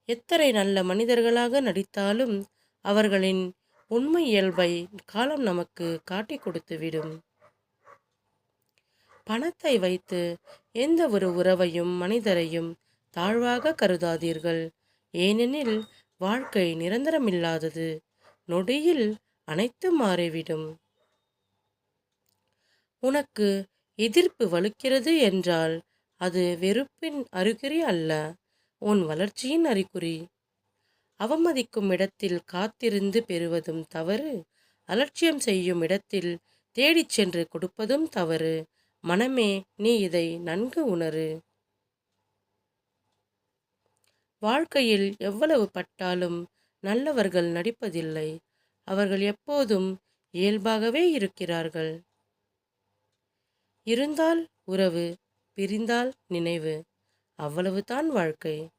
எத்தனை நல்ல மனிதர்களாக நடித்தாலும் அவர்களின் உண்மை இயல்பை காலம் நமக்கு காட்டிக் கொடுத்துவிடும். பணத்தை வைத்து எந்த ஒரு உறவையும் மனிதரையும் தாழ்வாக கருதாதீர்கள். ஏனெனில் வாழ்க்கை நிரந்தரமில்லாதது. நொடியில் அனைத்தும் மாறிவிடும். உனக்கு எதிர்ப்பு வலுக்கிறது என்றால் அது வெறுப்பின் அறிகுறி அல்ல, உன் வளர்ச்சியின் அறிகுறி. அவமதிக்கும் இடத்தில் காத்திருந்து பெறுவதும் தவறு, அலட்சியம் செய்யும் இடத்தில் தேடிச் சென்று கொடுப்பதும் தவறு. மனமே, நீ இதை நன்கு உணரு. வாழ்க்கையில் எவ்வளவு பட்டாலும் நல்லவர்கள் நடிப்பதில்லை. அவர்கள் எப்போதும் இயல்பாகவே இருக்கிறார்கள். இருந்தால் உறவு, பிரிந்தால் நினைவு. அவ்வளவுதான் வாழ்க்கை.